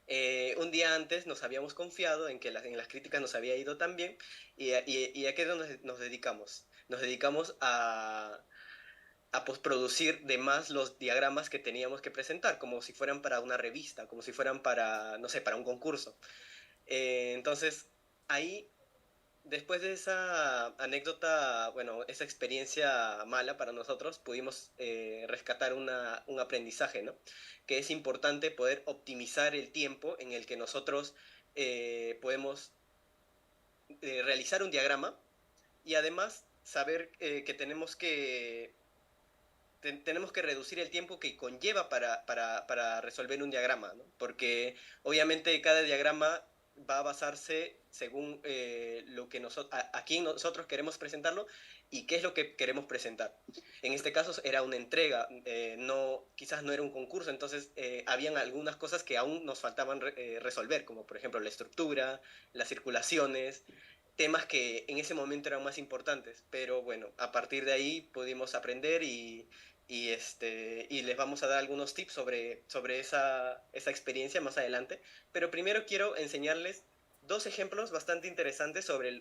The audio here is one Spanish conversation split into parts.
Un día antes nos habíamos confiado en que en las críticas nos había ido tan bien y a qué nos dedicamos. Nos dedicamos a postproducir de más los diagramas que teníamos que presentar, como si fueran para una revista, como si fueran para, no sé, para un concurso. Entonces, ahí, después de esa anécdota, bueno, esa experiencia mala para nosotros, pudimos rescatar un aprendizaje, ¿no? Que es importante poder optimizar el tiempo en el que nosotros podemos realizar un diagrama y además saber que tenemos que reducir el tiempo que conlleva para resolver un diagrama, ¿no? Porque obviamente cada diagrama va a basarse según lo que a quién nosotros queremos presentarlo y qué es lo que queremos presentar. En este caso era una entrega, no, quizás no era un concurso, entonces habían algunas cosas que aún nos faltaban resolver, como por ejemplo la estructura, las circulaciones, temas que en ese momento eran más importantes, pero bueno, a partir de ahí pudimos aprender y les vamos a dar algunos tips sobre esa experiencia más adelante. Pero primero quiero enseñarles dos ejemplos bastante interesantes sobre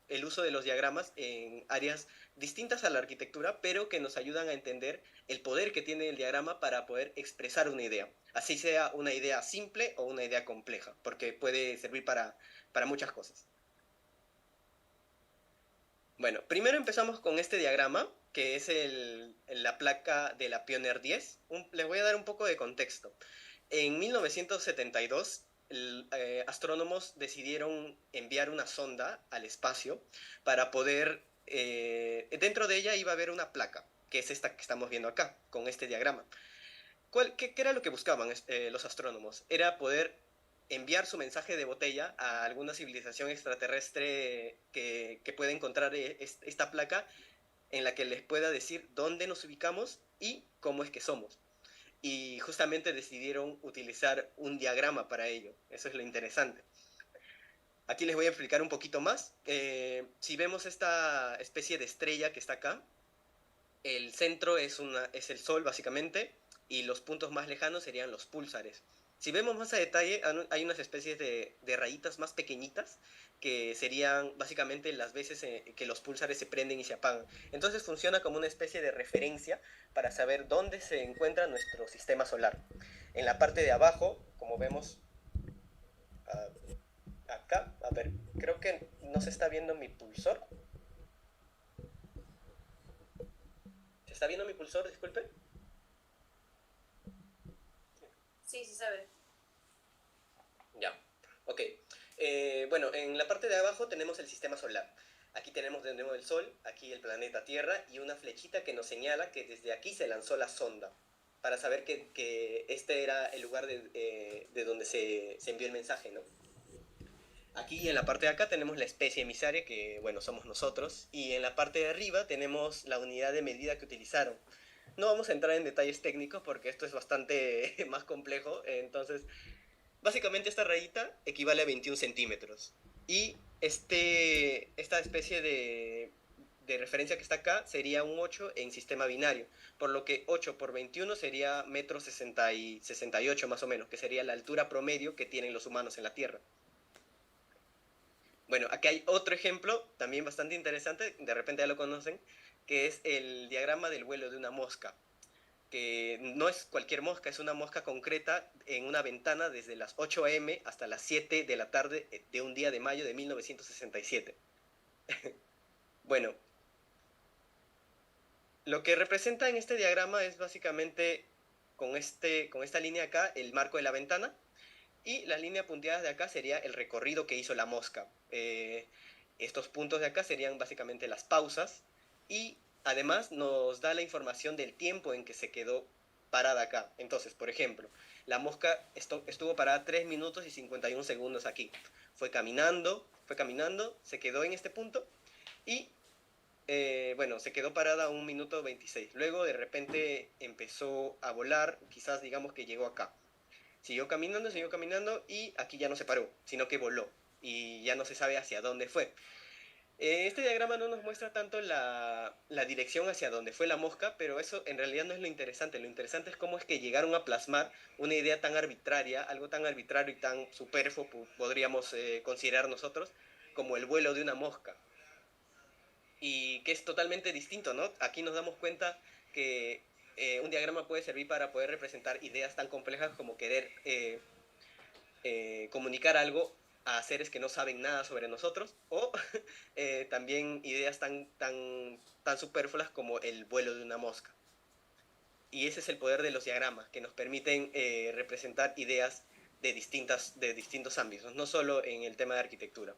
el uso de los diagramas en áreas distintas a la arquitectura, pero que nos ayudan a entender el poder que tiene el diagrama para poder expresar una idea, así sea una idea simple o una idea compleja, porque puede servir para muchas cosas. Bueno, primero empezamos con este diagrama, que es la placa de la Pioneer 10. Les voy a dar un poco de contexto. En 1972, astrónomos decidieron enviar una sonda al espacio para poder... dentro de ella iba a haber una placa, que es esta que estamos viendo acá, con este diagrama. ¿Qué era lo que buscaban los astrónomos? Era poder enviar su mensaje de botella a alguna civilización extraterrestre que pueda encontrar esta placa en la que les pueda decir dónde nos ubicamos y cómo es que somos. Y justamente decidieron utilizar un diagrama para ello. Eso es lo interesante. Aquí les voy a explicar un poquito más. Si vemos esta especie de estrella que está acá, el centro es el Sol, básicamente, y los puntos más lejanos serían los púlsares. Si vemos más a detalle, hay unas especies de rayitas más pequeñitas que serían básicamente las veces que los púlsares se prenden y se apagan. Entonces funciona como una especie de referencia para saber dónde se encuentra nuestro sistema solar. En la parte de abajo, como vemos acá, a ver, creo que no se está viendo mi pulsor. ¿Se está viendo mi pulsor? Disculpe. Sí, sí sabe. Ya, ok. Bueno, en la parte de abajo tenemos el sistema solar. Aquí tenemos de nuevo el Sol, aquí el planeta Tierra y una flechita que nos señala que desde aquí se lanzó la sonda para saber que este era el lugar de donde se envió el mensaje, ¿no? Aquí en la parte de acá tenemos la especie emisaria, que bueno, somos nosotros, y en la parte de arriba tenemos la unidad de medida que utilizaron. No vamos a entrar en detalles técnicos porque esto es bastante más complejo, entonces básicamente esta rayita equivale a 21 centímetros. Y esta especie de referencia que está acá sería un 8 en sistema binario, por lo que 8 por 21 sería metro 68 más o menos, que sería la altura promedio que tienen los humanos en la Tierra. Bueno, aquí hay otro ejemplo, también bastante interesante, de repente ya lo conocen, que es el diagrama del vuelo de una mosca, que no es cualquier mosca, es una mosca concreta en una ventana desde las 8 a.m. hasta las 7 de la tarde de un día de mayo de 1967. Bueno, lo que representa en este diagrama es básicamente con esta línea acá el marco de la ventana y las líneas punteadas de acá sería el recorrido que hizo la mosca. Estos puntos de acá serían básicamente las pausas y además nos da la información del tiempo en que se quedó parada acá. Entonces, por ejemplo, la mosca estuvo parada 3 minutos y 51 segundos aquí. Fue caminando, se quedó en este punto y bueno, se quedó parada 1 minuto 26. Luego de repente empezó a volar, quizás digamos que llegó acá. Siguió caminando y aquí ya no se paró, sino que voló y ya no se sabe hacia dónde fue. Este diagrama no nos muestra tanto la dirección hacia donde fue la mosca, pero eso en realidad no es lo interesante. Lo interesante es cómo es que llegaron a plasmar una idea tan arbitraria, algo tan arbitrario y tan superfluo, podríamos considerar nosotros, como el vuelo de una mosca. Y que es totalmente distinto, ¿no? Aquí nos damos cuenta que un diagrama puede servir para poder representar ideas tan complejas como querer comunicar algo a seres que no saben nada sobre nosotros, o también ideas tan superfluas como el vuelo de una mosca. Y ese es el poder de los diagramas, que nos permiten representar ideas de distintos ámbitos, no solo en el tema de arquitectura.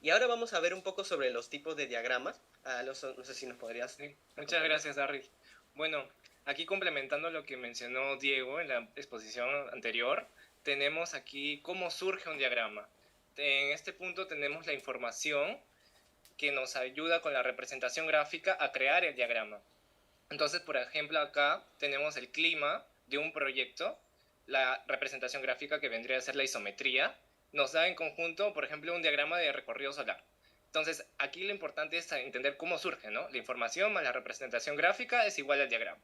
Y ahora vamos a ver un poco sobre los tipos de diagramas. Alonso, no sé si nos podrías... Sí, muchas gracias, Darryl. Bueno, aquí complementando lo que mencionó Diego en la exposición anterior, tenemos aquí cómo surge un diagrama. En este punto tenemos la información que nos ayuda con la representación gráfica a crear el diagrama. Entonces, por ejemplo, acá tenemos el clima de un proyecto, la representación gráfica que vendría a ser la isometría, nos da en conjunto, por ejemplo, un diagrama de recorrido solar. Entonces, aquí lo importante es entender cómo surge, ¿no? La información más la representación gráfica es igual al diagrama.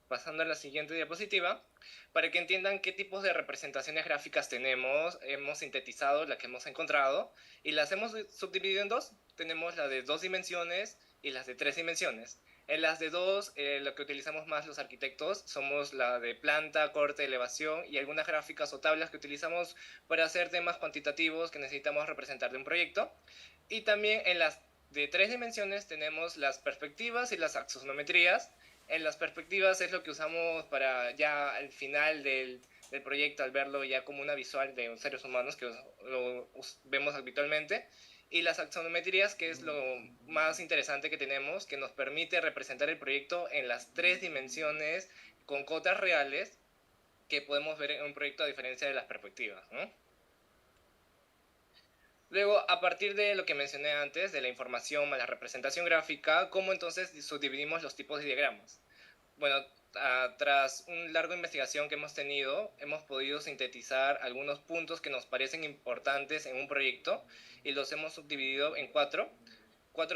Pasando a la siguiente diapositiva, para que entiendan qué tipos de representaciones gráficas tenemos, hemos sintetizado la que hemos encontrado y las hemos subdividido en dos. Tenemos la de 2 dimensiones y las de 3 dimensiones. En las de 2, lo que utilizamos más los arquitectos somos la de planta, corte, elevación y algunas gráficas o tablas que utilizamos para hacer temas cuantitativos que necesitamos representar de un proyecto. Y también en las de 3 dimensiones tenemos las perspectivas y las axonometrías. En las perspectivas es lo que usamos para ya al final del proyecto, al verlo ya como una visual de seres humanos que lo vemos habitualmente. Y las axonometrías, que es lo más interesante que tenemos, que nos permite representar el proyecto en las 3 dimensiones con cotas reales que podemos ver en un proyecto a diferencia de las perspectivas, ¿no? Luego, a partir de lo que mencioné antes, de la información más la representación gráfica, ¿cómo entonces subdividimos los tipos de diagramas? Bueno, tras una larga investigación que hemos tenido, hemos podido sintetizar algunos puntos que nos parecen importantes en un proyecto y los hemos subdividido en cuatro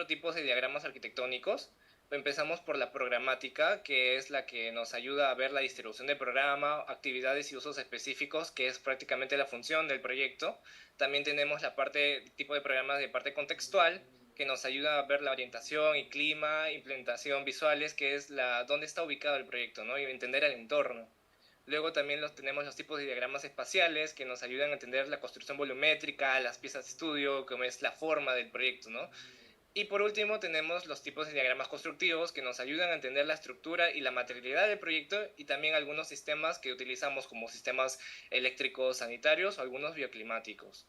tipos de diagramas arquitectónicos. Empezamos por la programática, que es la que nos ayuda a ver la distribución del programa, actividades y usos específicos, que es prácticamente la función del proyecto. También tenemos la parte, tipo de programas de parte contextual, que nos ayuda a ver la orientación y clima, implementación visuales, que es dónde está ubicado el proyecto, ¿no? Y entender el entorno. Luego también tenemos los tipos de diagramas espaciales que nos ayudan a entender la construcción volumétrica, las piezas de estudio, cómo es la forma del proyecto, ¿no? Y por último tenemos los tipos de diagramas constructivos que nos ayudan a entender la estructura y la materialidad del proyecto y también algunos sistemas que utilizamos como sistemas eléctricos sanitarios o algunos bioclimáticos.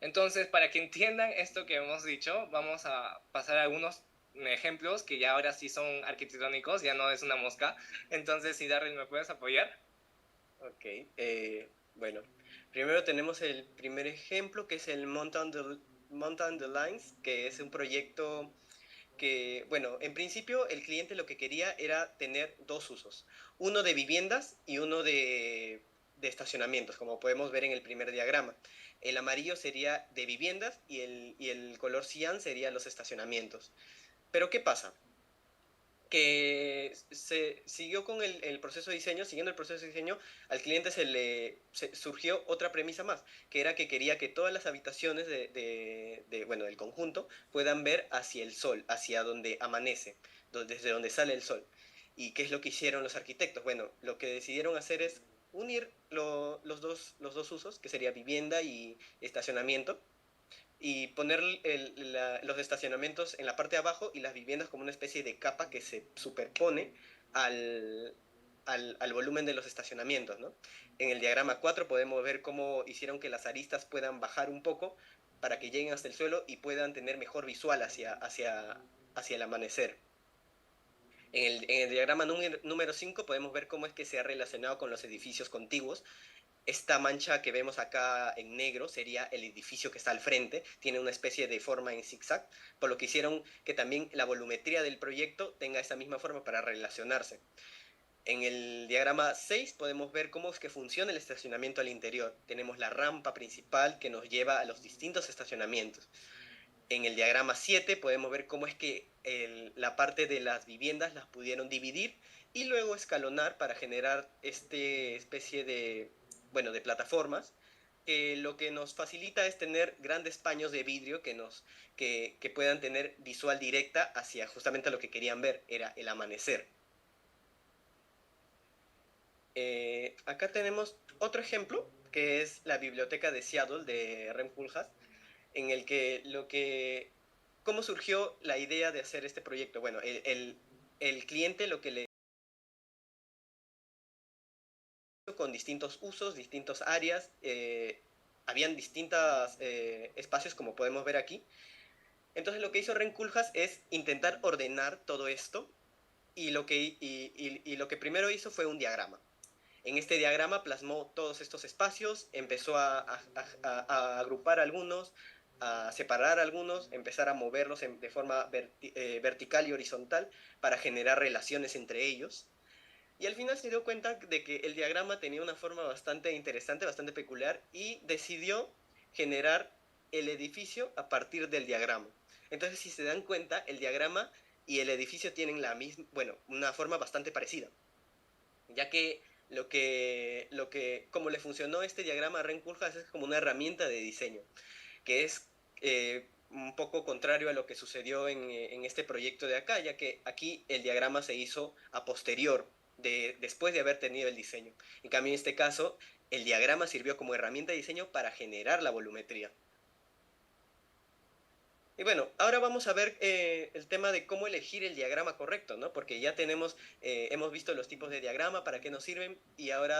Entonces, para que entiendan esto que hemos dicho, vamos a pasar a algunos ejemplos que ya ahora sí son arquitectónicos, ya no es una mosca. Entonces, si Darryl, ¿me puedes apoyar? Ok, bueno, primero tenemos el primer ejemplo que es el Mountain the Lines, que es un proyecto que, bueno, en principio el cliente lo que quería era tener dos usos, uno de viviendas y uno de estacionamientos, como podemos ver en el primer diagrama. El amarillo sería de viviendas y el color cian sería los estacionamientos. Pero ¿qué pasa? Que se siguió con el proceso de diseño, siguiendo el proceso de diseño, al cliente surgió otra premisa más, que era que quería que todas las habitaciones bueno, del conjunto puedan ver hacia el sol, hacia donde amanece, desde donde sale el sol. ¿Y qué es lo que hicieron los arquitectos? Bueno, lo que decidieron hacer es unir los dos usos, que sería vivienda y estacionamiento, y poner los estacionamientos en la parte de abajo y las viviendas como una especie de capa que se superpone al, al volumen de los estacionamientos, ¿no? En el diagrama 4 podemos ver cómo hicieron que las aristas puedan bajar un poco para que lleguen hasta el suelo y puedan tener mejor visual hacia el amanecer. En el diagrama número 5 podemos ver cómo es que se ha relacionado con los edificios contiguos. Esta mancha que vemos acá en negro sería el edificio que está al frente, tiene una especie de forma en zigzag, por lo que hicieron que también la volumetría del proyecto tenga esa misma forma para relacionarse. En el diagrama 6 podemos ver cómo es que funciona el estacionamiento al interior. Tenemos la rampa principal que nos lleva a los distintos estacionamientos. En el diagrama 7 podemos ver cómo es que la parte de las viviendas las pudieron dividir y luego escalonar para generar este especie de, bueno, de plataformas, que lo que nos facilita es tener grandes paños de vidrio que puedan tener visual directa hacia justamente lo que querían ver, era el amanecer. Acá tenemos otro ejemplo, que es la biblioteca de Seattle de Rem Koolhaas, en el ¿cómo surgió la idea de hacer este proyecto? Bueno, el cliente lo que le con distintos usos, distintas áreas, habían distintos espacios como podemos ver aquí. Entonces lo que hizo Rem Koolhaas es intentar ordenar todo esto y lo que primero hizo fue un diagrama. En este diagrama plasmó todos estos espacios, empezó a agrupar algunos, a separar algunos, empezar a moverlos de forma vertical y horizontal para generar relaciones entre ellos. Y al final se dio cuenta de que el diagrama tenía una forma bastante interesante, bastante peculiar, y decidió generar el edificio a partir del diagrama. Entonces, si se dan cuenta, el diagrama y el edificio tienen la misma, bueno, una forma bastante parecida, ya que como le funcionó este diagrama a Ren Koolhaas es como una herramienta de diseño, que es un poco contrario a lo que sucedió en este proyecto de acá, ya que aquí el diagrama se hizo a posterior, después de haber tenido el diseño. En cambio, en este caso, el diagrama sirvió como herramienta de diseño para generar la volumetría. Y bueno, ahora vamos a ver el tema de cómo elegir el diagrama correcto, ¿no? Porque ya hemos visto los tipos de diagrama, para qué nos sirven, y ahora